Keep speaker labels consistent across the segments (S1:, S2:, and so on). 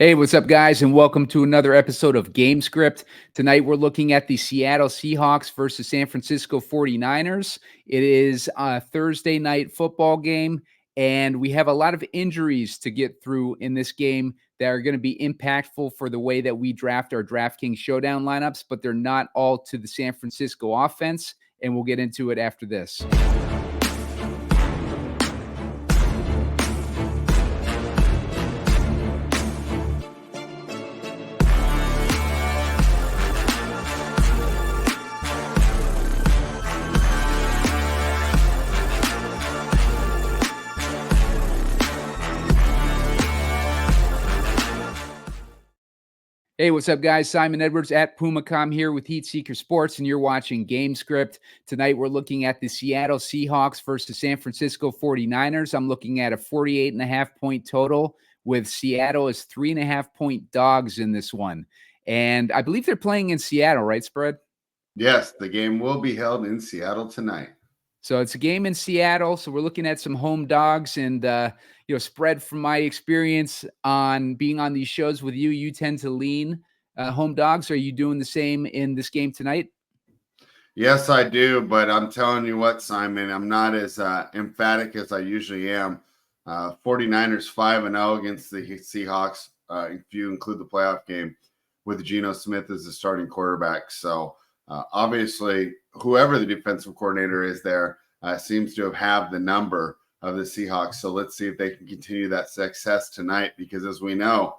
S1: Hey, what's up, guys, and welcome to another episode of Gamescript. Tonight, we're looking at the Seattle Seahawks versus San Francisco 49ers. It is a Thursday night football game, and we have a lot of injuries to get through in this game that are going to be impactful for the way that we draft our DraftKings Showdown lineups, but they're not all to the San Francisco offense, and we'll get into it after this. Hey, what's up, guys? Simon Edwards at Pumacom here with Heat Seeker Sports, and you're watching Gamescript. Tonight, we're looking at the Seattle Seahawks versus San Francisco 49ers. I'm looking at a 48.5-point total with Seattle as 3.5-point dogs in this one. And I believe they're playing in Seattle, right, Spread?
S2: Yes, the game will be held in Seattle tonight.
S1: So it's a game in Seattle. So we're looking at some home dogs and, Spread, from my experience on being on these shows with you, you tend to lean home dogs. Are you doing the same in this game tonight?
S2: Yes, I do. But I'm telling you what, Simon, I'm not as emphatic as I usually am. 49ers 5-0 against the Seahawks, if you include the playoff game, with Geno Smith as the starting quarterback. So obviously, whoever the defensive coordinator is there seems to have the number of the Seahawks. So let's see if they can continue that success tonight, because as we know,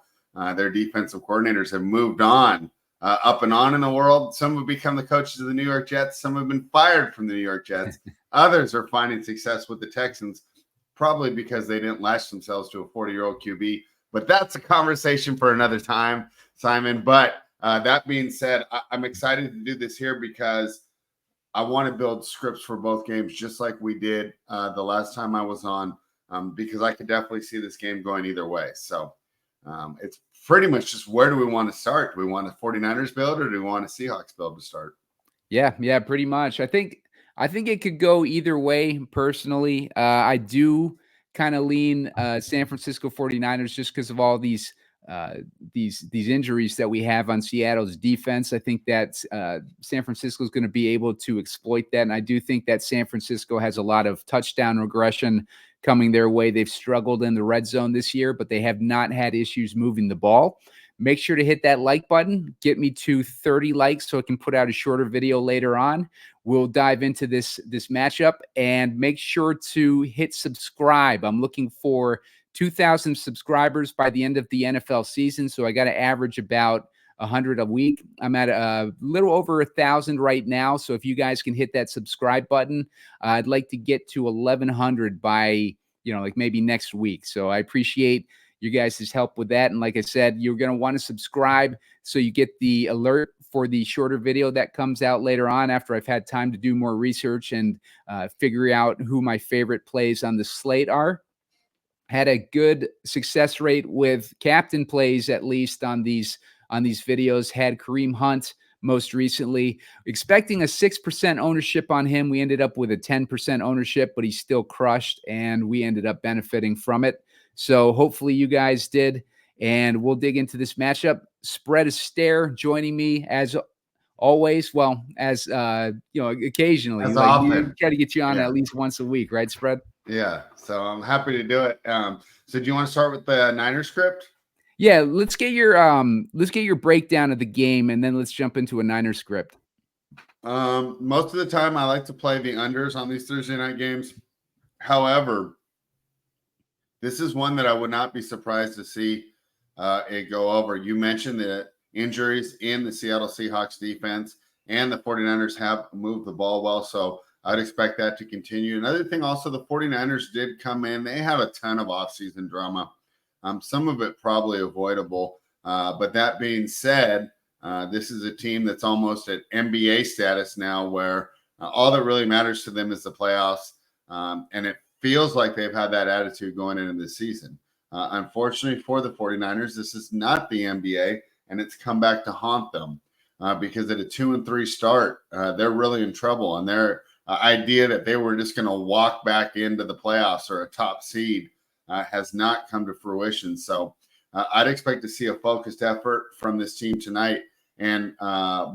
S2: their defensive coordinators have moved on, up and on in the world. Some have become the coaches of the New York Jets. Some have been fired from the New York Jets. Others are finding success with the Texans, probably because they didn't lash themselves to a 40-year-old QB. But that's a conversation for another time, Simon. But that being said, I'm excited to do this here because I want to build scripts for both games, just like we did the last time I was on, because I could definitely see this game going either way. So it's pretty much just, where do we want to start? Do we want a 49ers build, or do we want a Seahawks build to start?
S1: Yeah, pretty much. I think it could go either way, personally. I do kind of lean San Francisco 49ers just because of all these injuries that we have on Seattle's defense. I think that San Francisco is going to be able to exploit that. And I do think that San Francisco has a lot of touchdown regression coming their way. They've struggled in the red zone this year, but they have not had issues moving the ball. Make sure to hit that like button. Get me to 30 likes so I can put out a shorter video later on. We'll dive into this matchup, and make sure to hit subscribe. I'm looking for 2,000 subscribers by the end of the NFL season. So I got to average about 100 a week. I'm at a little over 1,000 right now. So if you guys can hit that subscribe button, I'd like to get to 1,100 by, maybe next week. So I appreciate you guys' help with that. And like I said, you're going to want to subscribe so you get the alert for the shorter video that comes out later on, after I've had time to do more research and figure out who my favorite plays on the slate are. Had a good success rate with captain plays, at least on these videos. Had Kareem Hunt most recently, expecting a 6% ownership on him. We ended up with a 10% ownership, but he still crushed, and we ended up benefiting from it. So hopefully you guys did, and we'll dig into this matchup. Spread Astaire joining me as always. Well, as occasionally,
S2: As often.
S1: Try to get you on at least once a week, right, Spread?
S2: Yeah, so I'm happy to do it. So do you want to start with the Niners script?
S1: Yeah, let's get your breakdown of the game, and then let's jump into a Niners script.
S2: Most of the time, I like to play the unders on these Thursday night games. However, this is one that I would not be surprised to see it go over. You mentioned the injuries in the Seattle Seahawks defense, and the 49ers have moved the ball well, so I'd expect that to continue. Another thing also, the 49ers did come in. They have a ton of offseason drama. Some of it probably avoidable. But that being said, this is a team that's almost at NBA status now, where all that really matters to them is the playoffs. And it feels like they've had that attitude going into the season. Unfortunately for the 49ers, this is not the NBA, and it's come back to haunt them because at a 2-3 start, they're really in trouble. And their idea that they were just going to walk back into the playoffs or a top seed has not come to fruition. So I'd expect to see a focused effort from this team tonight and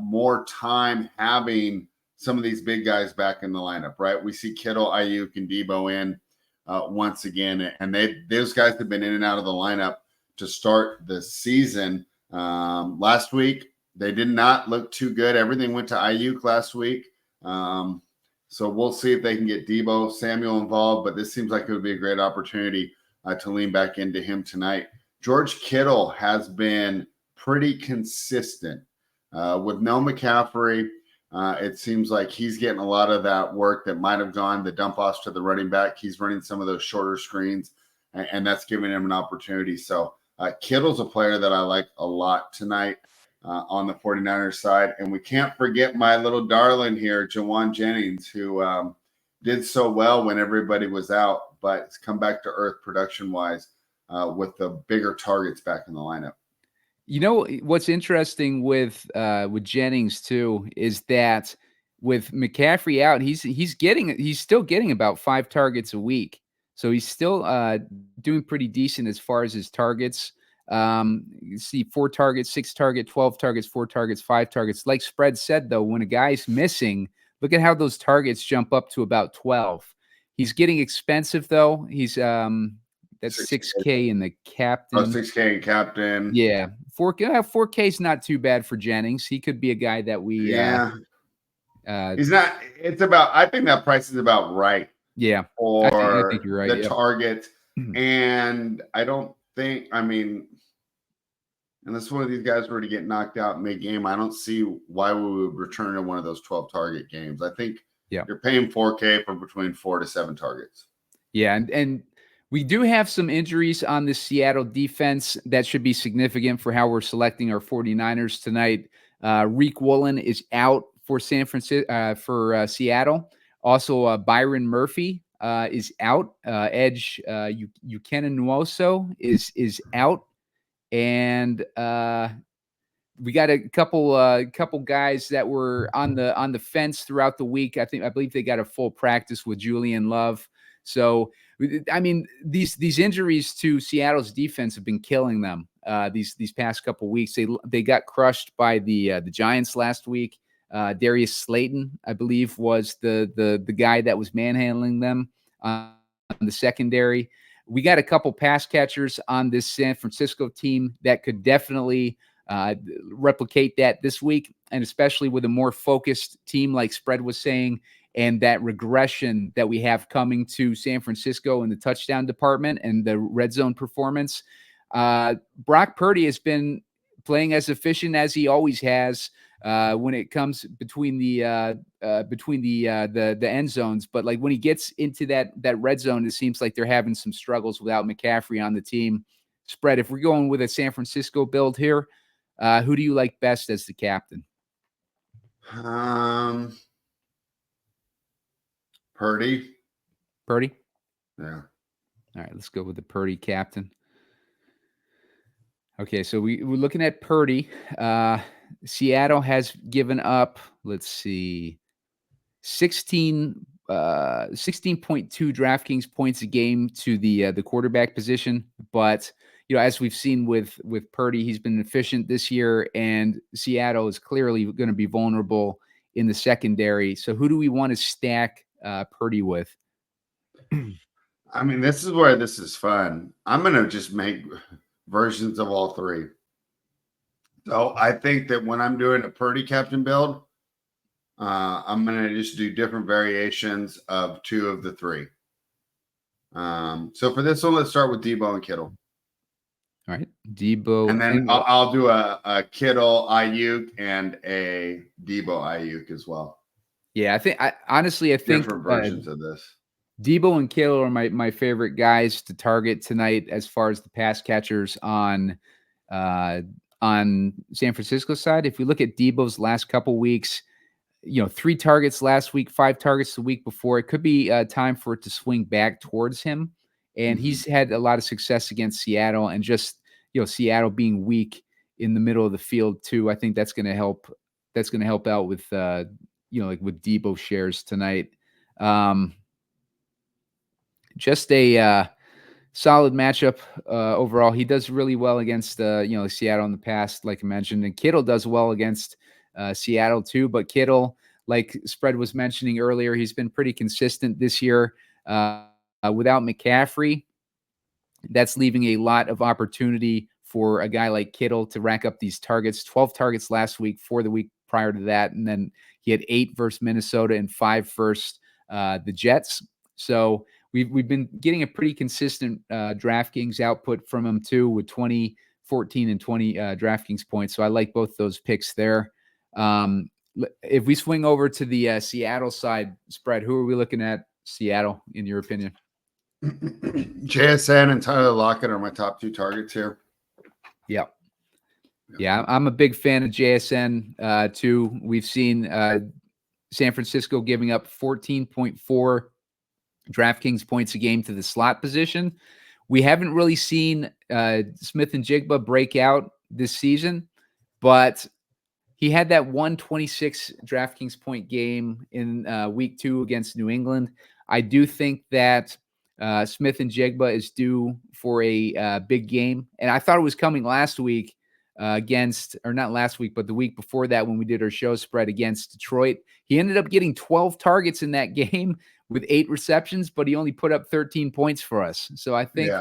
S2: more time having some of these big guys back in the lineup, right? We see Kittle, Aiyuk, and Deebo in once again, and those guys have been in and out of the lineup to start the season. Last week, they did not look too good. Everything went to Aiyuk last week. So we'll see if they can get Deebo Samuel involved, but this seems like it would be a great opportunity to lean back into him tonight. George Kittle has been pretty consistent with no McCaffrey. It seems like he's getting a lot of that work that might have gone the dump offs to the running back. He's running some of those shorter screens, and that's giving him an opportunity. So Kittle's a player that I like a lot tonight on the 49ers side. And we can't forget my little darling here, Jawan Jennings, who did so well when everybody was out, but it's come back to earth production-wise with the bigger targets back in the lineup.
S1: You know what's interesting with Jennings too is that with McCaffrey out, he's still getting about 5 targets a week, so he's still doing pretty decent as far as his targets. You see 4 targets, 6 targets, 12 targets, 4 targets, 5 targets. Like Spread said though, when a guy's missing, look at how those targets jump up to about 12. He's getting expensive though. He's that's 6K in the captain.
S2: Oh, 6K in captain.
S1: Yeah. 4K is not too bad for Jennings. He could be a guy that we
S2: he's not, it's about, I think that price is about right.
S1: Yeah.
S2: For
S1: I think you're right.
S2: The target. And I don't think, I mean, unless one of these guys were to get knocked out mid-game, I don't see why we would return to one of those 12 target games. I think you're paying 4K for between 4 to 7 targets.
S1: Yeah. And we do have some injuries on the Seattle defense that should be significant for how we're selecting our 49ers tonight. Reek Woolen is out for Seattle. Also, Byron Murphy is out. Edge Buchanan Nwosu is out, and we got a couple guys that were on the fence throughout the week. I believe they got a full practice with Julian Love. So, I mean, these injuries to Seattle's defense have been killing them these past couple weeks. They got crushed by the Giants last week. Darius Slayton, I believe, was the guy that was manhandling them on the secondary. We got a couple pass catchers on this San Francisco team that could definitely replicate that this week, and especially with a more focused team like Spread was saying, and that regression that we have coming to San Francisco in the touchdown department and the red zone performance. Brock Purdy has been playing as efficient as he always has when it comes between the end zones. But like when he gets into that red zone, it seems like they're having some struggles without McCaffrey on the team. Spread, if we're going with a San Francisco build here, who do you like best as the captain?
S2: Purdy. Yeah.
S1: All right, let's go with the Purdy captain. Okay, so we're looking at Purdy. Seattle has given up, let's see, 16.2 DraftKings points a game to the quarterback position. But as we've seen with Purdy, he's been efficient this year, and Seattle is clearly going to be vulnerable in the secondary. So who do we want to stack Purdy with?
S2: I mean, this is where this is fun. I'm going to just make versions of all 3. So I think that when I'm doing a Purdy captain build, I'm going to just do different variations of 2 of the 3. So for this one, let's start with Deebo and Kittle.
S1: All right, Deebo.
S2: And then I'll do a Kittle Aiyuk and a Deebo Aiyuk as well.
S1: Yeah, I think
S2: different versions of this.
S1: Deebo and Kittle are my favorite guys to target tonight as far as the pass catchers on San Francisco's side. If we look at Deebo's last couple weeks, 3 targets last week, 5 targets the week before. It could be time for it to swing back towards him. And he's had a lot of success against Seattle, and just Seattle being weak in the middle of the field too. I think that's going to help. That's going to help out with like with Deebo shares tonight. Just a solid matchup overall. He does really well against Seattle in the past, like I mentioned, and Kittle does well against Seattle too. But Kittle, like Spread was mentioning earlier, he's been pretty consistent this year. Without McCaffrey, that's leaving a lot of opportunity for a guy like Kittle to rack up these targets. 12 targets last week, 4 the week prior to that, and then he had 8 versus Minnesota and 5 versus the Jets. So we've been getting a pretty consistent DraftKings output from him too, with 20, 14, and 20 DraftKings points. So I like both those picks there. If we swing over to the Seattle side, Spread, who are we looking at Seattle, in your opinion?
S2: JSN and Tyler Lockett are my top 2 targets here.
S1: Yeah, I'm a big fan of JSN too. We've seen San Francisco giving up 14.4 DraftKings points a game to the slot position. We haven't really seen Smith Njigba break out this season, but he had that 126 DraftKings point game in week 2 against New England. I do think that Smith Njigba is due for a big game, and I thought it was coming last week not last week, but the week before that when we did our show spread against Detroit. He ended up getting 12 targets in that game with 8 receptions, but he only put up 13 points for us. So I think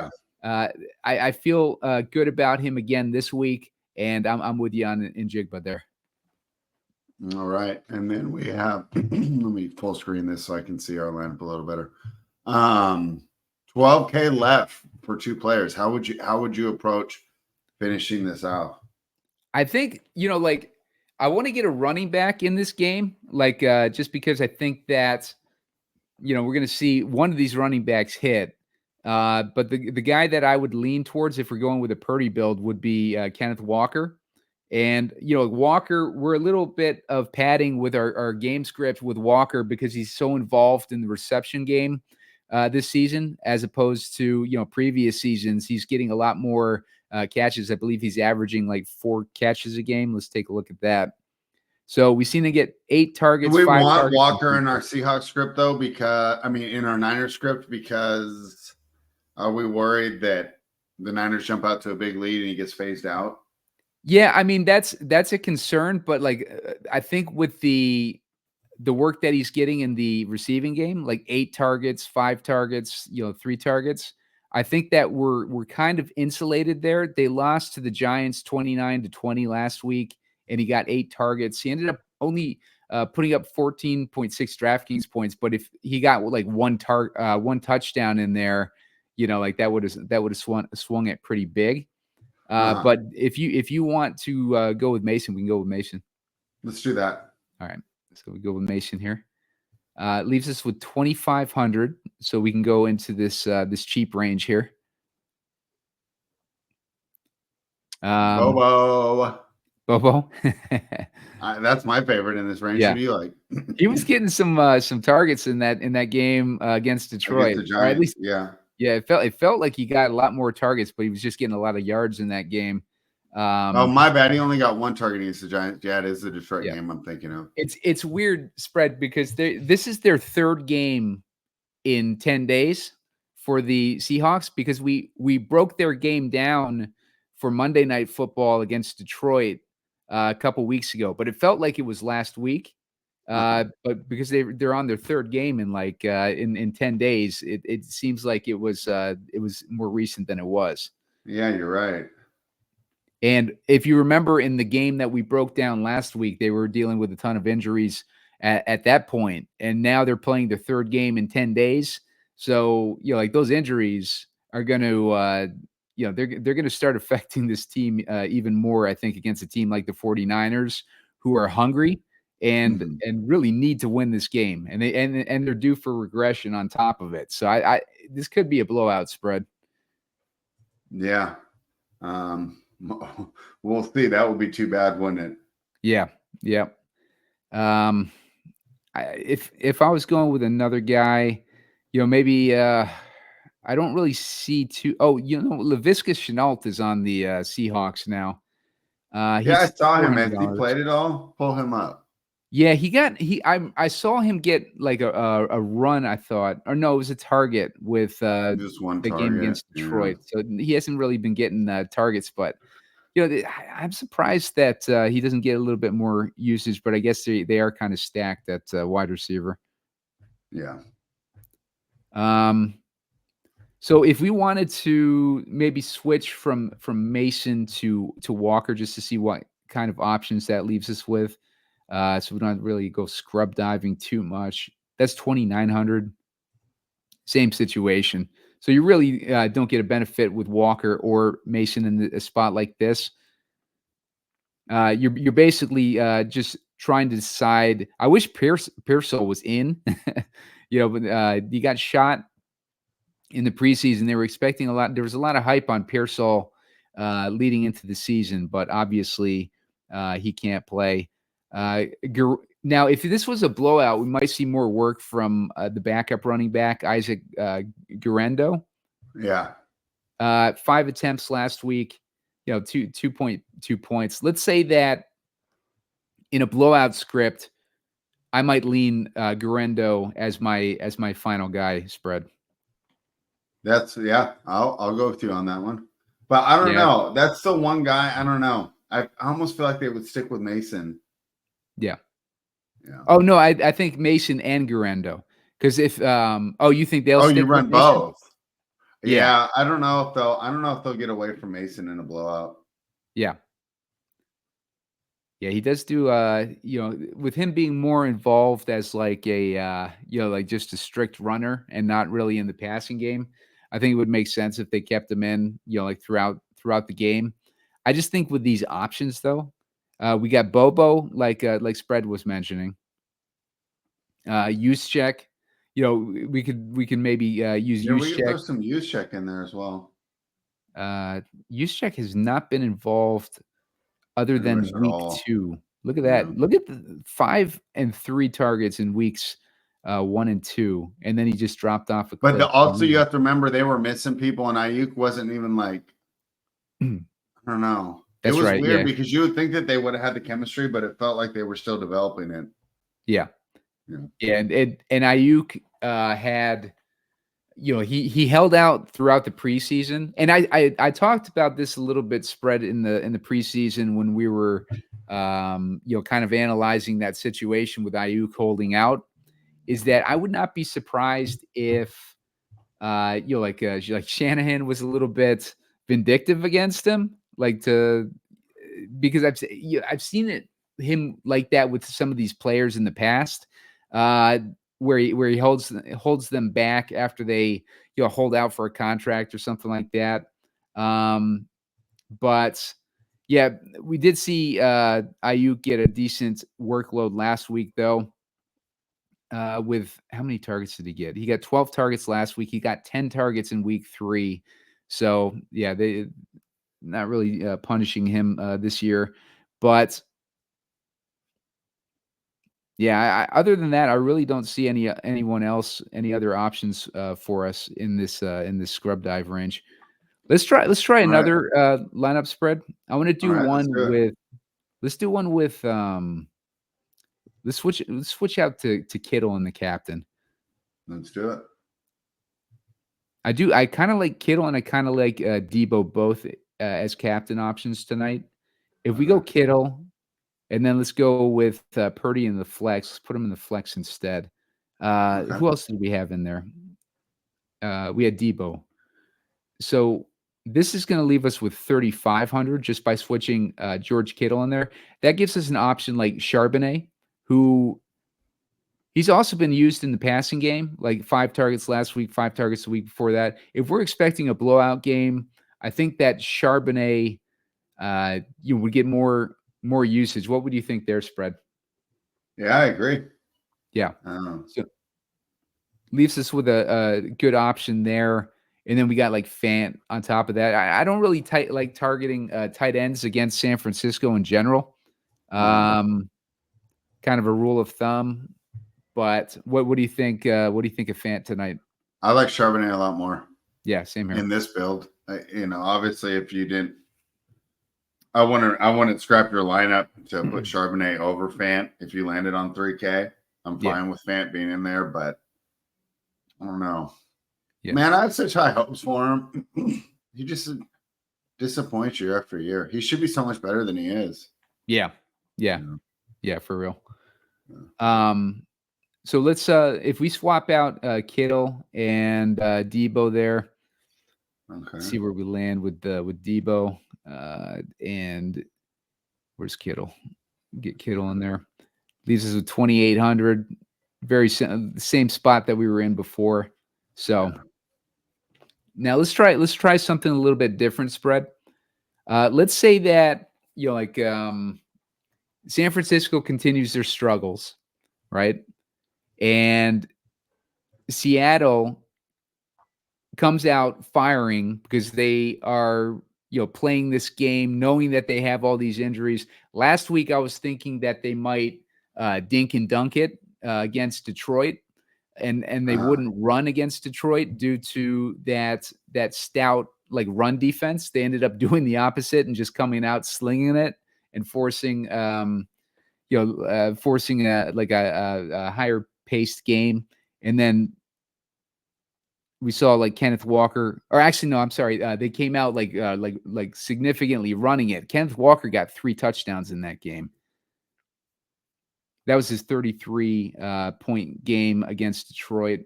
S1: I feel good about him again this week, and I'm with you on Njigba there.
S2: All right, and then we have let me full screen this so I can see our lineup a little better. 12K left for 2 players. How would you approach finishing this out?
S1: I think, I want to get a running back in this game, just because I think that, we're going to see one of these running backs hit. But the guy that I would lean towards if we're going with a Purdy build would be Kenneth Walker. And, Walker, we're a little bit of padding with our game script with Walker because he's so involved in the reception game this season, as opposed to, previous seasons. He's getting a lot more catches. I believe he's averaging like 4 catches a game. Let's take a look at that. So we've seen him get 8 targets.
S2: Do we
S1: 5
S2: want
S1: targets
S2: Walker in our Seahawks script though? In our Niners script, because are we worried that the Niners jump out to a big lead and he gets phased out?
S1: Yeah, I mean that's a concern, but I think with the work that he's getting in the receiving game, like 8 targets, 5 targets, 3 targets, I think that we're kind of insulated there. They lost to the Giants 29-20 last week, and he got 8 targets. He ended up only putting up 14.6 DraftKings points, but if he got one touchdown in there, that would have swung it pretty big. But if you want to go with Mason, we can go with Mason.
S2: Let's do that.
S1: All right. So we go with Mason here. Leaves us with 2,500. So we can go into this cheap range here.
S2: Bobo.
S1: That's
S2: my favorite in this range.
S1: Yeah.
S2: Who do you like?
S1: He was getting some targets in that game against Detroit.
S2: Against the Giants,
S1: at least,
S2: yeah.
S1: It felt like he got a lot more targets, but he was just getting a lot of yards in that game.
S2: My bad. He only got 1 target against the Giants. Yeah, it is the Detroit game I'm thinking of.
S1: It's weird, Spread, because this is their 3rd game in 10 days for the Seahawks, because we broke their game down for Monday Night Football against Detroit a couple weeks ago, but it felt like it was last week. But because they're on their 3rd game in in 10 days, it seems like it was more recent than it was.
S2: Yeah, you're right.
S1: And if you remember in the game that we broke down last week, they were dealing with a ton of injuries at that point, and now they're playing their 3rd game in 10 days. So those injuries are going to they're going to start affecting this team even more, I think, against a team like the 49ers, who are hungry and really need to win this game, and they're due for regression on top of it. So I this could be a blowout spread.
S2: Yeah. We'll see. That would be too bad, wouldn't it?
S1: Yeah. If I was going with another guy, maybe I don't really see too. Oh, Laviska Shenault is on the Seahawks now.
S2: I saw him. Has he played it all? Pull him up.
S1: Yeah, I saw him get like a run, I thought. Or no, it was a target with
S2: Just one
S1: the game
S2: target.
S1: against
S2: Yeah.
S1: Detroit. So he hasn't really been getting targets, but I'm surprised that he doesn't get a little bit more usage, but I guess they are kind of stacked at wide receiver.
S2: Yeah.
S1: So if we wanted to maybe switch from Mason to Walker just to see what kind of options that leaves us with, so we don't really go scrub diving too much. That's 2,900. Same situation. So you really don't get a benefit with Walker or Mason in a spot like this. You're basically just trying to decide. I wish Pearsall was in, but he got shot in the preseason. They were expecting a lot. There was a lot of hype on Pearsall leading into the season, but obviously he can't play. Now, if this was a blowout, we might see more work from the backup running back, Isaac Guerendo.
S2: Yeah.
S1: 5 attempts last week, 2.2 points. Let's say that in a blowout script, I might lean Guerendo as my final guy spread.
S2: I'll go with you on that one. But I don't know. That's the one guy. I don't know. I almost feel like they would stick with Mason.
S1: Yeah.
S2: Yeah.
S1: Oh no, I think Mason and Guerendo. Because if you think they'll stick
S2: you
S1: with
S2: run
S1: Mason?
S2: both.
S1: Yeah.
S2: Yeah, I don't know if they'll get away from Mason in a blowout.
S1: Yeah. Yeah, he does do with him being more involved as like a like just a strict runner and not really in the passing game. I think it would make sense if they kept him in, like throughout the game. I just think with these options though, we got Bobo like Spread was mentioning. Use check. We can maybe use
S2: Yeah,
S1: use
S2: we can
S1: check.
S2: throw some use check in there as well.
S1: Use check has not been involved other than week 2. Look at that. Look at the 5 and 3 targets in weeks 1 and 2, and then he just dropped off a cliff.
S2: But also you have to remember they were missing people, and Aiyuk wasn't even like I don't know.
S1: That's
S2: it was
S1: right,
S2: weird
S1: yeah.
S2: because you would think that they would have had the chemistry, but it felt like they were still developing it.
S1: Yeah. And Aiyuk had he held out throughout the preseason, and I talked about this a little bit Spread in the preseason when we were kind of analyzing that situation with Aiyuk holding out. Is that I would not be surprised if like Shanahan was a little bit vindictive against him, because I've seen him like that with some of these players in the past, where he holds them back after they hold out for a contract or something like that. But yeah, we did see Aiyuk get a decent workload last week though. With how many targets did he get? He got 12 targets last week. He got 10 targets in week 3. So yeah, they not really punishing him this year, but yeah, other than that, I really don't see anyone else, any other options for us in this scrub dive range. Let's try another lineup spread. I want to do one with. Let's do one with. Let's switch out to Kittle and the captain.
S2: Let's do it.
S1: I kind of like Kittle and I kind of like Deebo both as captain options tonight. If we go Kittle, and then let's go with Purdy in the flex. Let's put him in the flex instead. Who else did we have in there? We had Deebo. So this is going to leave us with 3,500 just by switching George Kittle in there. That gives us an option like Charbonnet, who he's also been used in the passing game, like 5 targets last week, 5 targets the week before that. If we're expecting a blowout game, I think that Charbonnet you would get more usage. What would you think there, Spread?
S2: Yeah, I agree.
S1: Yeah. So leaves us with a good option there. And then we got like Fant on top of that. I don't really like targeting tight ends against San Francisco in general. Kind of a rule of thumb. But what do you think? What do you think of Fant tonight?
S2: I like Charbonnet a lot more.
S1: Yeah, same here.
S2: In this build, obviously, if you didn't, I wouldn't scrap your lineup to put Charbonnet over Fant if you landed on 3K. I'm fine with Fant being in there, but I don't know. Yeah. Man, I have such high hopes for him. He just disappoints year after year. He should be so much better than he is.
S1: Yeah, for real. So let's if we swap out Kittle and Deebo there, see where we land with Deebo and where's Kittle? Get Kittle in there. Leaves us with 2,800. Very same spot that we were in before. So now let's try something a little bit different. Spread. Let's say that San Francisco continues their struggles, right? And Seattle comes out firing because they are, playing this game knowing that they have all these injuries. Last week, I was thinking that they might dink and dunk it against Detroit, and they wouldn't run against Detroit due to that stout run defense. They ended up doing the opposite and just coming out slinging it and forcing forcing a higher paced game. And then we saw Kenneth Walker, or actually, no, I'm sorry. They came out like significantly running it. Kenneth Walker got 3 touchdowns in that game. That was his 33 point game against Detroit.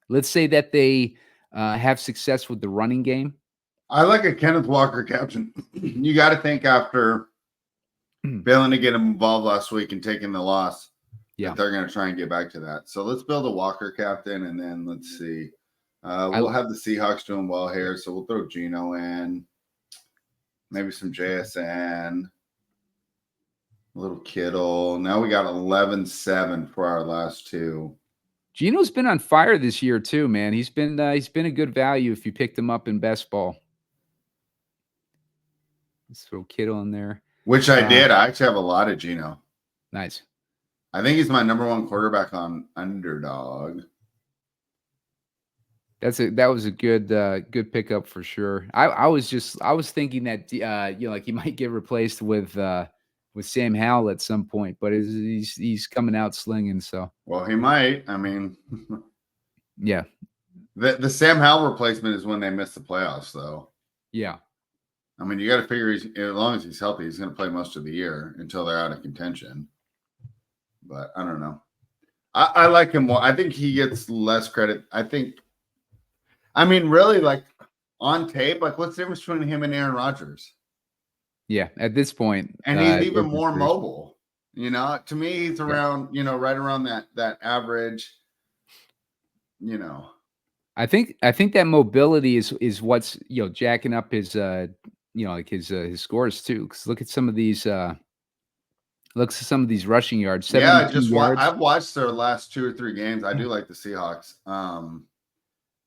S1: Let's say that they have success with the running game.
S2: I like a Kenneth Walker captain. You got to think after failing to get him involved last week and taking the loss, that they're going to try and get back to that. So let's build a Walker captain, and then let's see. We'll have the Seahawks doing well here, so we'll throw Geno in, maybe some JSN, a little Kittle. Now we got 11-7 for our last 2.
S1: Geno's been on fire this year too, man. He's been a good value if you picked him up in best ball. Let's throw Kittle in there.
S2: Which I did. I actually have a lot of Geno.
S1: Nice.
S2: I think he's my number 1 quarterback on Underdog.
S1: That was a good pickup for sure. I was thinking that he might get replaced with Sam Howell at some point, but he's coming out slinging. So
S2: well, he might. I mean,
S1: yeah.
S2: The Sam Howell replacement is when they miss the playoffs, though.
S1: Yeah.
S2: I mean, you got to figure as long as he's healthy, he's going to play most of the year until they're out of contention. But I don't know. I like him more. I think he gets less credit. I mean, really, on tape, what's the difference between him and Aaron Rodgers?
S1: Yeah, at this point.
S2: And he's even more mobile. To me, he's around, right around that average,
S1: I think that mobility is what's, jacking up his, his scores too. Because look at some of these rushing yards.
S2: Yeah, I've watched their last 2 or 3 games. I do like the Seahawks.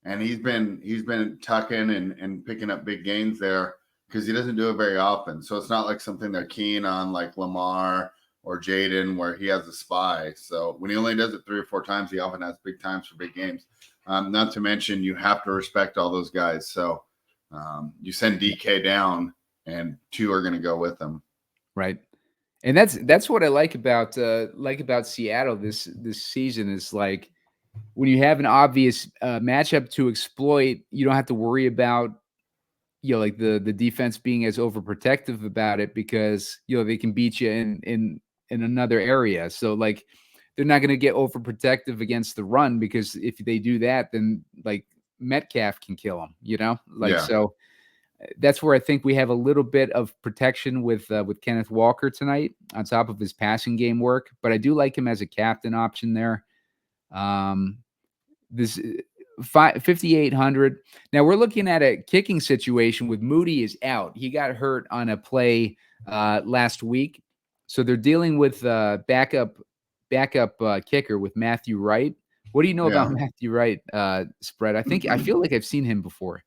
S2: And he's been tucking and picking up big gains there because he doesn't do it very often. So it's not like something they're keen on like Lamar or Jaden where he has a spy. So when he only does it 3 or 4 times, he often has big times for big games. Not to mention you have to respect all those guys. So you send DK down and 2 are going to go with him.
S1: Right. And that's what I like about Seattle this season is when you have an obvious matchup to exploit, you don't have to worry about the defense being as overprotective about it because they can beat you in another area. So they're not going to get overprotective against the run because if they do that, then Metcalf can kill them. So that's where I think we have a little bit of protection with Kenneth Walker tonight on top of his passing game work. But I do like him as a captain option there. This 5,800. Now we're looking at a kicking situation with Moody is out. He got hurt on a play last week, so they're dealing with backup kicker with Matthew Wright. What do you know about Matthew Wright? Spread. I feel like I've seen him before.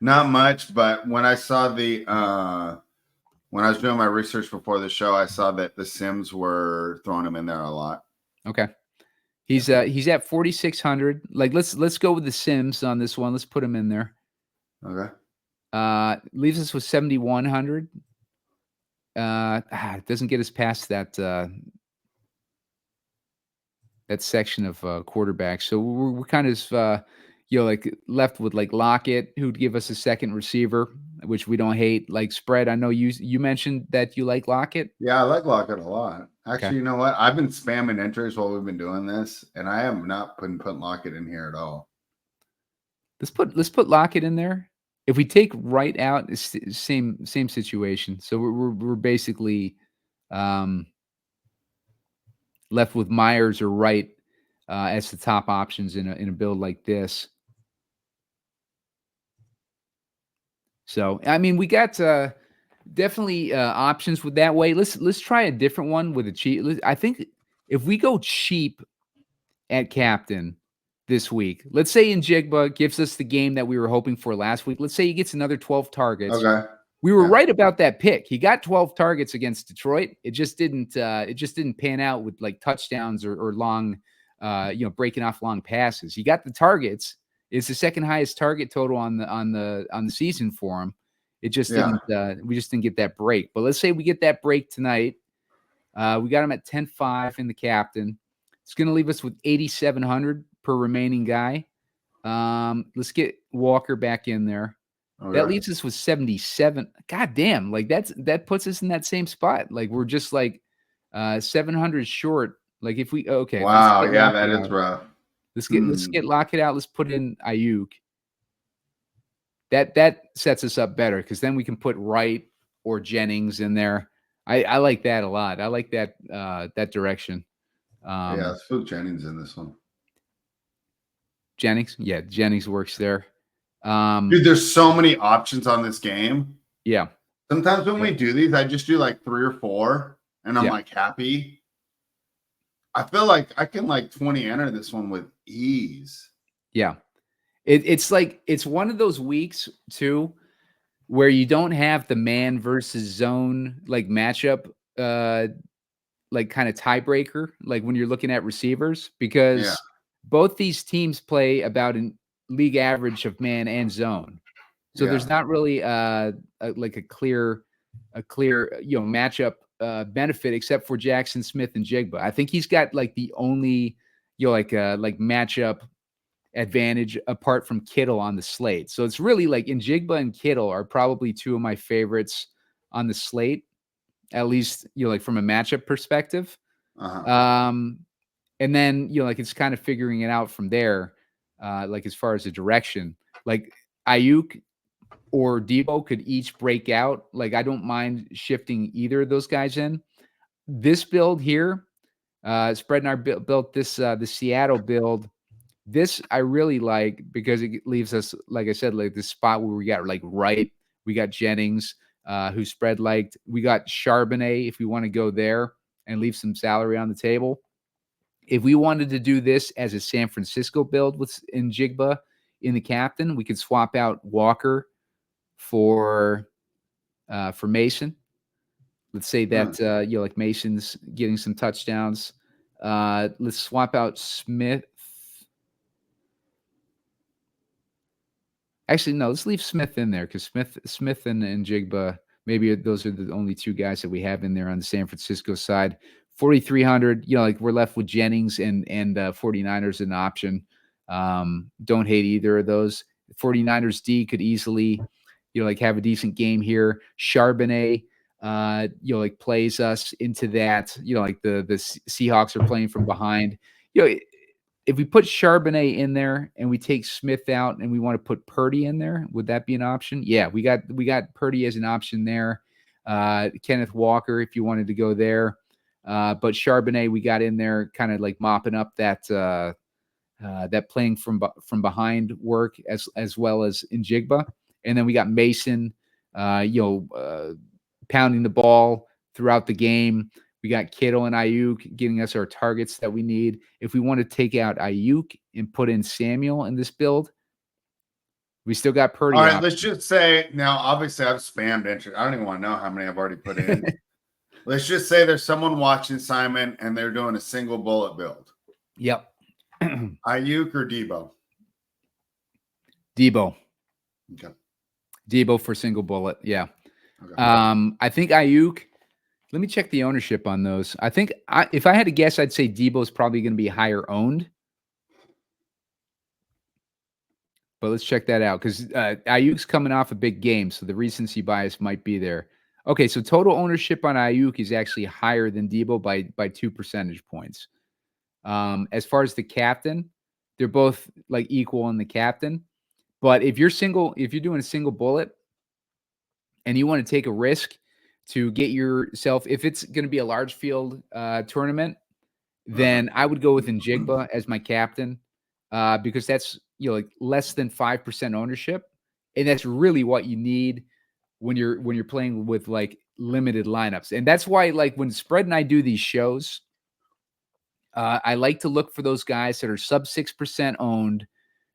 S2: Not much, but when I saw when I was doing my research before the show, I saw that the Sims were throwing him in there a lot.
S1: Okay. He's at 4,600. Let's go with the Sims on this one. Let's put him in there.
S2: Okay.
S1: Leaves us with 7,100. it doesn't get us past that that section of quarterbacks. So we're kind of like left with like Lockett, who'd give us a second receiver, which we don't hate. Like spread, I know you mentioned that you like Lockett.
S2: Yeah, I like Lockett a lot. Actually,
S1: Okay.
S2: you know what? I've been spamming entries while we've been doing this, and I am not putting Lockett in here at all.
S1: Let's put Lockett in there. If we take Wright out, it's same situation. So we're basically left with Myers or Wright as the top options in a build like this. So I mean, we got definitely options with that way. Let's try a different one with a cheap. I think if we go cheap at captain this week, let's say Njigba gives us the game that we were hoping for last week. Let's say he gets another 12 targets.
S2: Okay.
S1: We were right about that pick. He got 12 targets against Detroit. It just didn't pan out with like touchdowns or long, breaking off long passes. He got the targets. It's the second highest target total on the season for him. It just didn't. We just didn't get that break. But let's say we get that break tonight. We got him at 10.5 in the captain. It's going to leave us with 8,700 per remaining guy. Let's get Walker back in there. Okay. That leaves us with 77. God damn, like that puts us in that same spot. Like we're just like 700 short. Like if we
S2: wow, yeah, that is rough.
S1: Let's get Lockett out. Let's put in Aiyuk. That sets us up better because then we can put Wright or Jennings in there. I like that a lot. I like that that direction.
S2: Yeah, let's put Jennings in this one.
S1: Jennings, yeah, Jennings works there.
S2: Dude, there's so many options on this game.
S1: Yeah.
S2: Sometimes when we do these, I just do like 3 or 4, and I'm like happy. I feel like I can like 20 enter this one with ease.
S1: Yeah. It's like it's one of those weeks too where you don't have the man versus zone like matchup like kind of tiebreaker like when you're looking at receivers because both these teams play about a league average of man and zone. So there's not really like a clear matchup benefit except for Jaxon Smith Njigba. I think he's got like the only like matchup advantage apart from Kittle on the slate. So it's really like Njigba and Kittle are probably two of my favorites on the slate, at least like from a matchup perspective. And then like it's kind of figuring it out from there, like as far as the direction. Like Aiyuk or Deebo could each break out. Like I don't mind shifting either of those guys in. This build here, Spread and I built this the Seattle build. This I really like because it leaves us, like I said, like this spot where we got like Wright, we got Jennings, who Spread liked. We got Charbonnet if we want to go there and leave some salary on the table. If we wanted to do this as a San Francisco build with Njigba in the captain, we could swap out Walker for Mason. Let's say that like Mason's getting some touchdowns. Let's swap out Smith. Actually, no, let's leave Smith in there because Smith and Njigba, maybe those are the only two guys that we have in there on the San Francisco side. 4,300, like we're left with Jennings and 49ers an option. Don't hate either of those. 49ers D could easily, like have a decent game here. Charbonnet, like plays us into that. Like the Seahawks are playing from behind. If we put Charbonnet in there and we take Smith out and we want to put Purdy in there, would that be an option? Yeah, we got Purdy as an option there. Kenneth Walker, if you wanted to go there. But Charbonnet, we got in there kind of like mopping up that that playing from behind work as well as Njigba. And then we got Mason, pounding the ball throughout the game. We got Kittle and Aiyuk getting us our targets that we need. If we want to take out Aiyuk and put in Samuel in this build, we still got Purdy.
S2: All right, let's just say now, obviously I've spammed entries. I don't even want to know how many I've already put in. Let's just say there's someone watching Simon and they're doing a single bullet build.
S1: Yep.
S2: Aiyuk or Deebo?
S1: Deebo.
S2: Okay.
S1: Deebo for single bullet. Yeah. Okay. I think Aiyuk Let me check the ownership on those. I think if I had to guess, I'd say Deebo's probably going to be higher owned. But let's check that out because Ayuk's coming off a big game, so the recency bias might be there. Okay, so total ownership on Ayuk is actually higher than Deebo by 2 percentage points. As far as the captain, they're both like equal on the captain. But if you're doing a single bullet and you want to take a risk to get yourself, if it's going to be a large field tournament, then I would go with Njigba as my captain because that's like less than 5% ownership, and that's really what you need when you're playing with like limited lineups. And that's why like when Spread and I do these shows, I like to look for those guys that are sub 6% owned,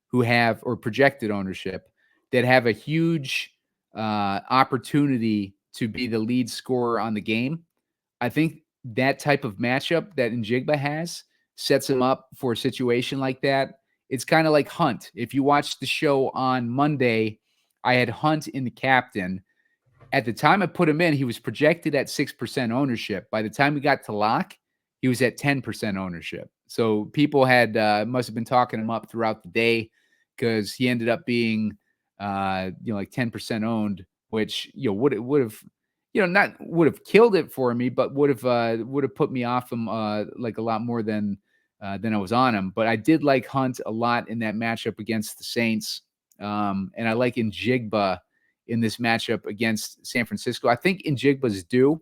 S1: who have or projected ownership that have a huge opportunity to be the lead scorer on the game. I think that type of matchup that Njigba has sets him up for a situation like that. It's kind of like Hunt. If you watch the show on Monday, I had Hunt in the captain. At the time I put him in, he was projected at 6% ownership. By the time we got to lock, he was at 10% ownership. So people had must have been talking him up throughout the day because he ended up being like 10% owned, which would have not would have killed it for me, but would have put me off him like a lot more than I was on him. But I did like Hunt a lot in that matchup against the Saints, and I like Njigba in this matchup against San Francisco. I think Njigba's due.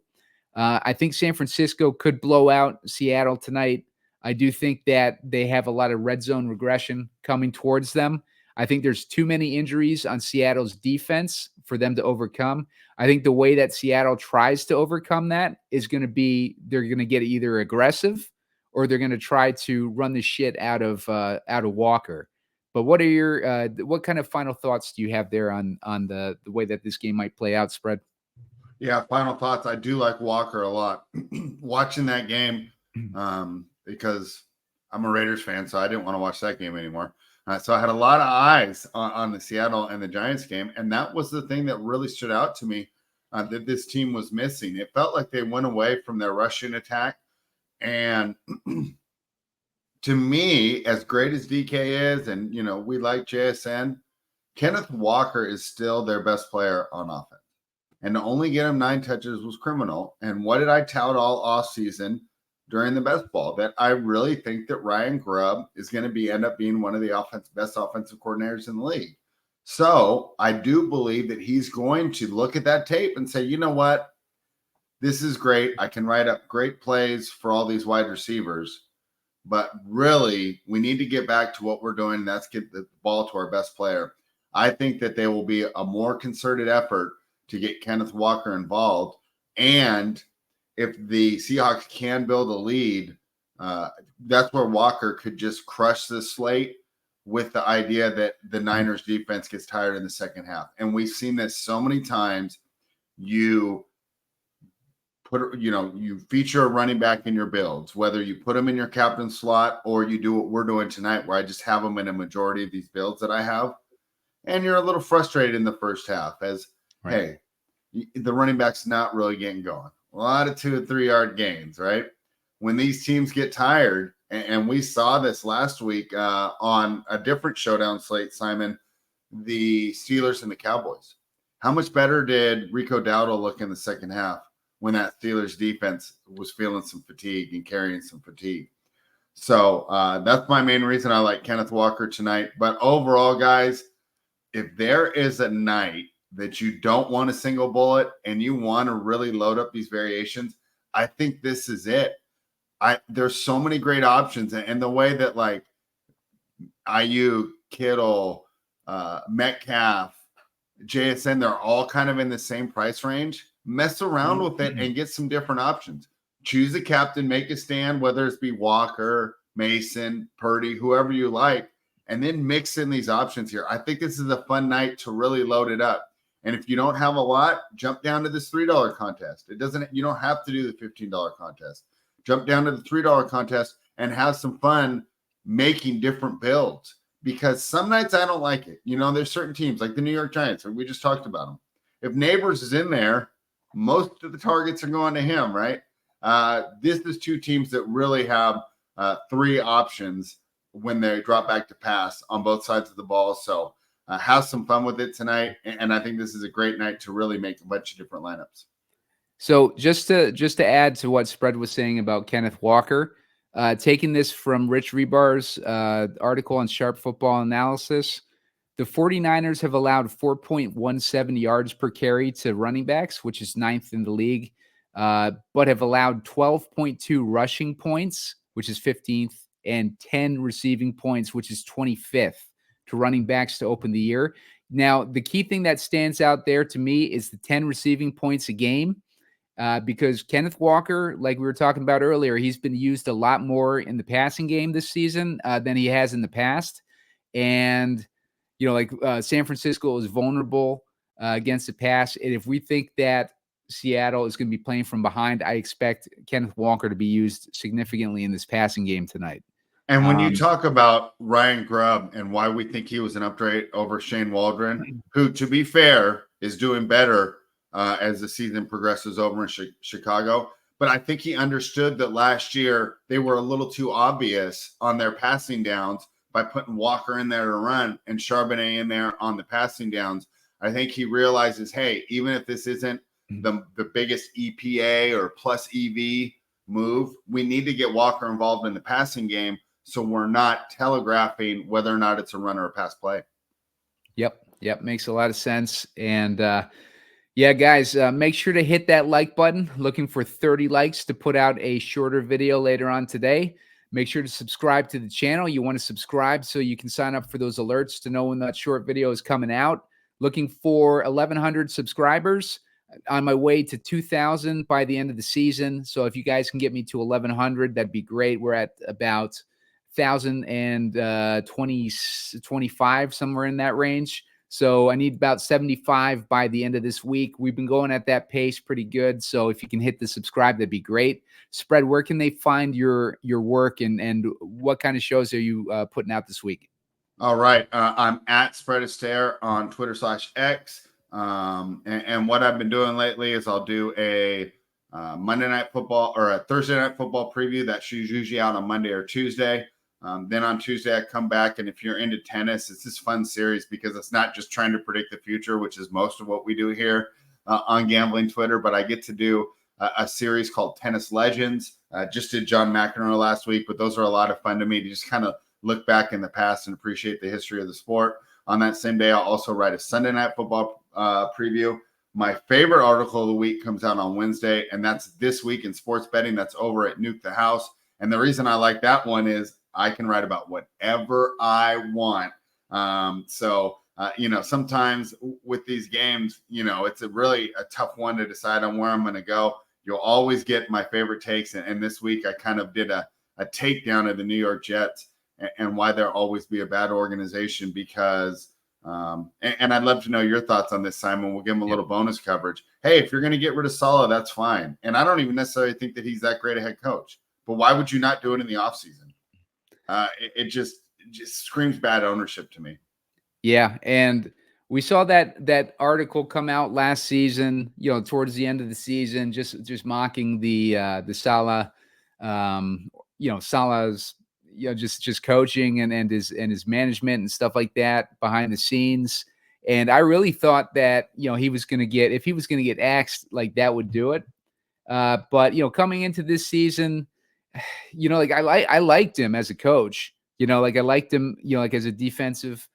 S1: I think San Francisco could blow out Seattle tonight. I do think that they have a lot of red zone regression coming towards them. I think there's too many injuries on Seattle's defense for them to overcome. I think the way that Seattle tries to overcome that is going to be they're going to get either aggressive or they're going to try to run the shit out of Walker. But what are your what kind of final thoughts do you have there on the way that this game might play out, Spread?
S2: Yeah, final thoughts. I do like Walker a lot. Watching that game because I'm a Raiders fan, so I didn't want to watch that game anymore. So I had a lot of eyes on the Seattle and the Giants game, and that was the thing that really stood out to me that this team was missing. It felt like they went away from their rushing attack, and to me, as great as DK is, and we like JSN, Kenneth Walker is still their best player on offense. And to only get him 9 touches was criminal. And what did I tout all offseason during the best ball? That I really think that Ryan Grubb is going to end up being one of the best offensive coordinators in the league. So I do believe that he's going to look at that tape and say, you know what? This is great. I can write up great plays for all these wide receivers. But really, we need to get back to what we're doing, and that's get the ball to our best player. I think that there will be a more concerted effort to get Kenneth Walker involved. And if the Seahawks can build a lead, that's where Walker could just crush the slate with the idea that the Niners defense gets tired in the second half. And we've seen this so many times. You feature a running back in your builds, whether you put them in your captain slot or you do what we're doing tonight, where I just have them in a majority of these builds that I have. And you're a little frustrated in the first half as, right. Hey, the running back's not really getting going. A lot of 2 and 3 yard gains, right? When these teams get tired, and we saw this last week on a different showdown slate, Simon, the Steelers and the Cowboys. How much better did Rico Dowdle look in the second half when that Steelers defense was feeling some fatigue and carrying some fatigue? So that's my main reason I like Kenneth Walker tonight. But overall, guys, if there is a night that you don't want a single bullet and you want to really load up these variations, I think this is it. There's so many great options, and the way that like Aiyuk, Kittle, Metcalf, JSN, they're all kind of in the same price range. Mess around with it and get some different options. Choose a captain, make a stand, whether it's be Walker, Mason, Purdy, whoever you like, and then mix in these options here. I think this is a fun night to really load it up. And if you don't have a lot, jump down to this $3 contest. You don't have to do the $15 contest. Jump down to the $3 contest and have some fun making different builds, because some nights I don't like it. There's certain teams like the New York Giants, we just talked about them. If Neighbors is in there, most of the targets are going to him, right? This is two teams that really have three options when they drop back to pass on both sides of the ball. So have some fun with it tonight. And I think this is a great night to really make a bunch of different lineups.
S1: So just to add to what Spread was saying about Kenneth Walker, taking this from Rich Rebar's article on Sharp Football Analysis, the 49ers have allowed 4.17 yards per carry to running backs, which is 9th in the league, but have allowed 12.2 rushing points, which is 15th, and 10 receiving points, which is 25th, to running backs to open the year. Now, the key thing that stands out there to me is the 10 receiving points a game, because Kenneth Walker, like we were talking about earlier, he's been used a lot more in the passing game this season than he has in the past. And San Francisco is vulnerable against the pass. And if we think that Seattle is going to be playing from behind, I expect Kenneth Walker to be used significantly in this passing game tonight.
S2: And when you talk about Ryan Grubb and why we think he was an upgrade over Shane Waldron, who, to be fair, is doing better as the season progresses over in Chicago. But I think he understood that last year they were a little too obvious on their passing downs by putting Walker in there to run and Charbonnet in there on the passing downs. I think he realizes, hey, even if this isn't the biggest EPA or plus EV move, we need to get Walker involved in the passing game so we're not telegraphing whether or not it's a run or a pass play.
S1: Yep. Makes a lot of sense. And yeah, guys, make sure to hit that like button. Looking for 30 likes to put out a shorter video later on today. Make sure to subscribe to the channel. You want to subscribe so you can sign up for those alerts to know when that short video is coming out. Looking for 1,100 subscribers. On my way to 2,000 by the end of the season. So if you guys can get me to 1,100, that'd be great. We're at about 1,020, 25, somewhere in that range. So I need about 75 by the end of this week. We've been going at that pace pretty good. So if you can hit the subscribe, that'd be great. Spread, where can they find your work and what kind of shows are you putting out this week?
S2: All right. I'm at Spread Astaire on Twitter/X. And what I've been doing lately is I'll do a Monday Night Football or a Thursday Night Football preview that's usually out on Monday or Tuesday. Then on Tuesday, I come back, and if you're into tennis, it's this fun series because it's not just trying to predict the future, which is most of what we do here on Gambling Twitter, but I get to do a series called Tennis Legends. Just did John McEnroe last week, but those are a lot of fun to me to just kind of look back in the past and appreciate the history of the sport. On that same day, I'll also write a Sunday Night Football preview. My favorite article of the week comes out on Wednesday, and that's This Week in Sports Betting. That's over at Nuke the House. And the reason I like that one is I can write about whatever I want. Sometimes with these games, it's a tough one to decide on where I'm going to go. You'll always get my favorite takes. And this week I kind of did a takedown of the New York Jets and why they'll always be a bad organization because and I'd love to know your thoughts on this, Simon. We'll give him a little bonus coverage. Hey, if you're going to get rid of Saleh, that's fine. And I don't even necessarily think that he's that great a head coach. But why would you not do it in the offseason? It just screams bad ownership to me. Yeah,
S1: and we saw that article come out last season, towards the end of the season, just mocking the Saleh, Saleh's, just coaching and his management and stuff like that behind the scenes. And I really thought that, he was going to get axed, like that would do it. But coming into this season, I liked him as a coach, I liked him, as a defensive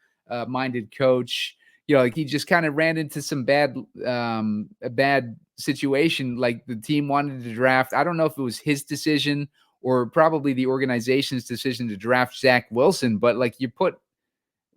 S1: minded coach, he just kind of ran into some a bad situation. Like the team wanted to draft. I don't know if it was his decision or probably the organization's decision to draft Zach Wilson, but like you put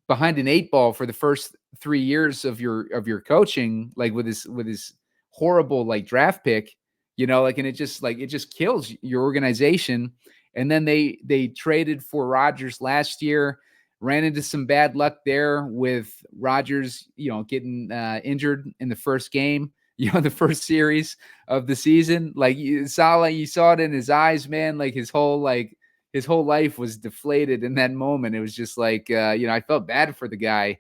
S1: behind an 8 ball for the first 3 years of your coaching, like with his horrible like draft pick, and it just kills your organization. And then they traded for Rodgers last year, ran into some bad luck there with Rodgers, getting injured in the first game, the first series of the season. Like Saleh, you saw it in his eyes, man. Like his whole life was deflated in that moment. It was just like, I felt bad for the guy.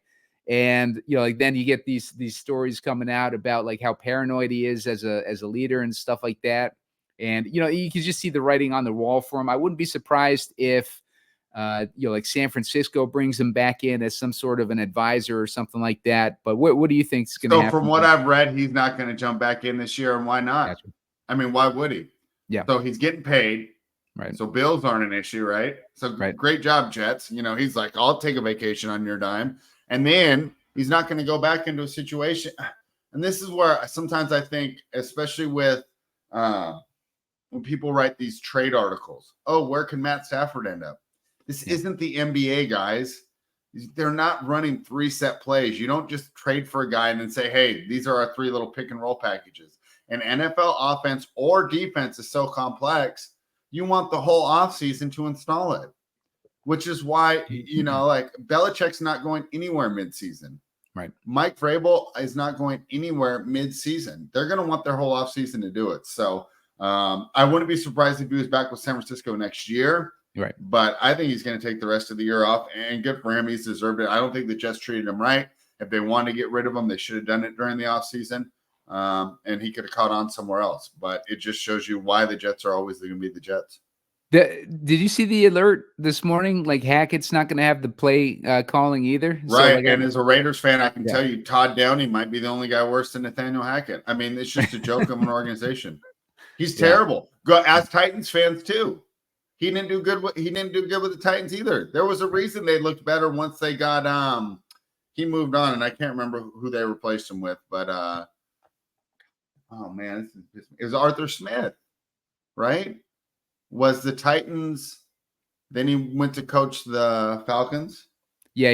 S1: And, you know, like then you get these stories coming out about like how paranoid he is as a leader and stuff like that. And, you know, you can just see the writing on the wall for him. I wouldn't be surprised if, you know, like San Francisco brings him back in as some sort of an advisor or something like that. But what do you think is going to happen?
S2: So from what I've read, he's not going to jump back in this year. And why not?
S1: Gotcha.
S2: I mean, why would he?
S1: Yeah.
S2: So he's getting paid.
S1: Right.
S2: So bills aren't an issue, right? So great job, Jets. You know, he's like, I'll take a vacation on your dime. And then he's not going to go back into a situation. And this is where sometimes I think, especially with when people write these trade articles, oh, where can Matt Stafford end up? This isn't the NBA, guys. They're not running 3 set plays. You don't just trade for a guy and then say, hey, these are our 3 little pick and roll packages. And NFL offense or defense is so complex, you want the whole offseason to install it, which is why, you know, like Belichick's not going anywhere midseason.
S1: Right.
S2: Mike Vrabel is not going anywhere midseason. They're going to want their whole offseason to do it. So I wouldn't be surprised if he was back with San Francisco next year.
S1: Right.
S2: But I think he's going to take the rest of the year off, and good for him. He's deserved it. I don't think the Jets treated him right. If they wanted to get rid of him, they should have done it during the offseason. And he could have caught on somewhere else. But it just shows you why the Jets are always going to be the Jets.
S1: Did you see the alert this morning? Like Hackett's not going to have the play calling either.
S2: Right. So, like, and as a Raiders fan, I can tell you Todd Downey might be the only guy worse than Nathaniel Hackett. I mean, it's just a joke of an organization. He's terrible. Go ask Titans fans too. He didn't do good with the Titans either. There was a reason they looked better once they got he moved on, and I can't remember who they replaced him with, but oh man, it was Arthur Smith, right? Was the Titans, then he went to coach the Falcons.
S1: Yeah,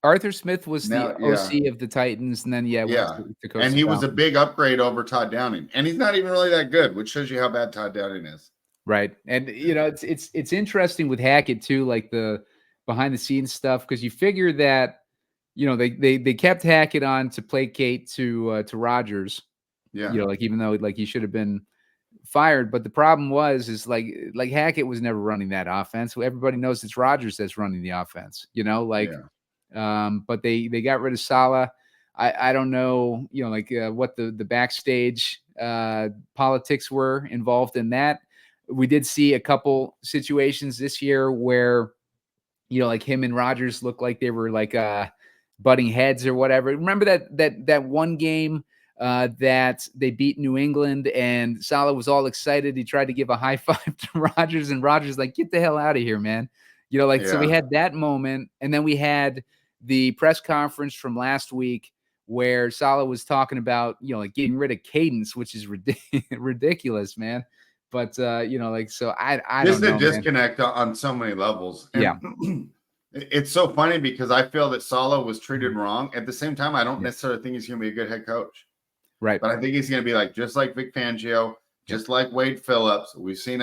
S1: Arthur Smith was the OC of the Titans, and then went to coach.
S2: And he was a big upgrade over Todd Downing, and he's not even really that good, which shows you how bad Todd Downing is.
S1: Right. And you know, it's interesting with Hackett too, like the behind the scenes stuff, because you figure that, you know, they kept Hackett on to placate to Rodgers.
S2: Yeah.
S1: You know, like even though like he should have been fired, but the problem is like Hackett was never running that offense. Everybody knows it's Rodgers that's running the offense, you know, like but they got rid of Saleh. I don't know, you know, like what the backstage politics were involved in that. We did see a couple situations this year where, you know, like him and Rodgers looked like they were like butting heads or whatever. Remember that one game that they beat New England and Saleh was all excited. He tried to give a high five to Rodgers, and Rodgers like, get the hell out of here, man. You know, like, so we had that moment. And then we had the press conference from last week where Saleh was talking about, you know, like getting rid of cadence, which is ridiculous, man. But, you know, like, so I don't know.
S2: This is a disconnect on so many levels. And it's so funny because I feel that Saleh was treated wrong. At the same time, I don't necessarily think he's going to be a good head coach.
S1: Right.
S2: But I think he's going to be like, just like Vic Fangio, just like Wade Phillips. We've seen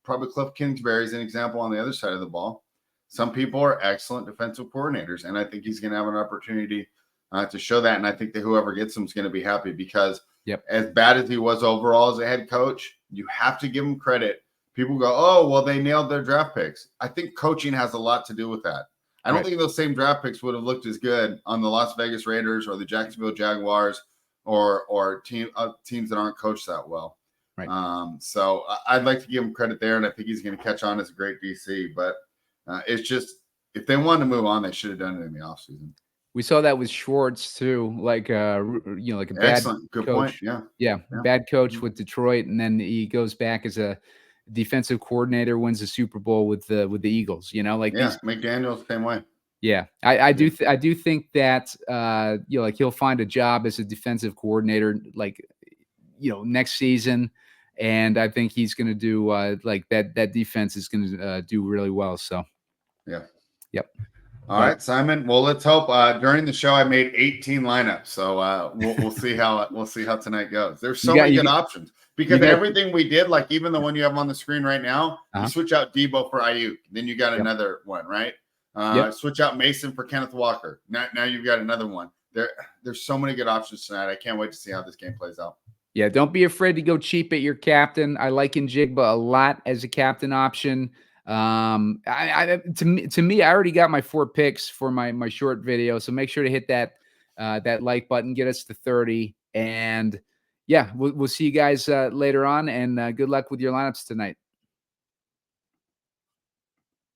S2: probably Cliff Kingsbury is an example on the other side of the ball. Some people are excellent defensive coordinators, and I think he's going to have an opportunity to show that. And I think that whoever gets him is going to be happy because as bad as he was overall as a head coach, you have to give him credit. People go, oh, well, they nailed their draft picks. I think coaching has a lot to do with that. I don't think those same draft picks would have looked as good on the Las Vegas Raiders or the Jacksonville Jaguars or teams that aren't coached that well. Right. So I'd like to give him credit there, and I think he's going to catch on as a great DC. But it's just, if they wanted to move on, they should have done it in the offseason.
S1: We saw that with Schwartz too, like you know, like a bad
S2: good
S1: coach.
S2: Point.
S1: Bad coach with Detroit, and then he goes back as a defensive coordinator, wins the Super Bowl with the Eagles. You know, like
S2: McDaniel's same way.
S1: Yeah, I do think that you know, like he'll find a job as a defensive coordinator, like, you know, next season, and I think he's going to do like that defense is going to do really well. So yep.
S2: All right, Simon. Well, let's hope. During the show, I made 18 lineups, so we'll see how tonight goes. There's so many good options because everything we did, like even the one you have on the screen right now, you switch out Deebo for Aiyuk, then you got another one, right? Switch out Mason for Kenneth Walker. Now you've got another one. There's so many good options tonight. I can't wait to see how this game plays out.
S1: Yeah, don't be afraid to go cheap at your captain. I like Njigba a lot as a captain option. To me, I already got my 4 picks for my short video. So make sure to hit that like button, get us to 30. And yeah, we'll see you guys later on, and good luck with your lineups tonight.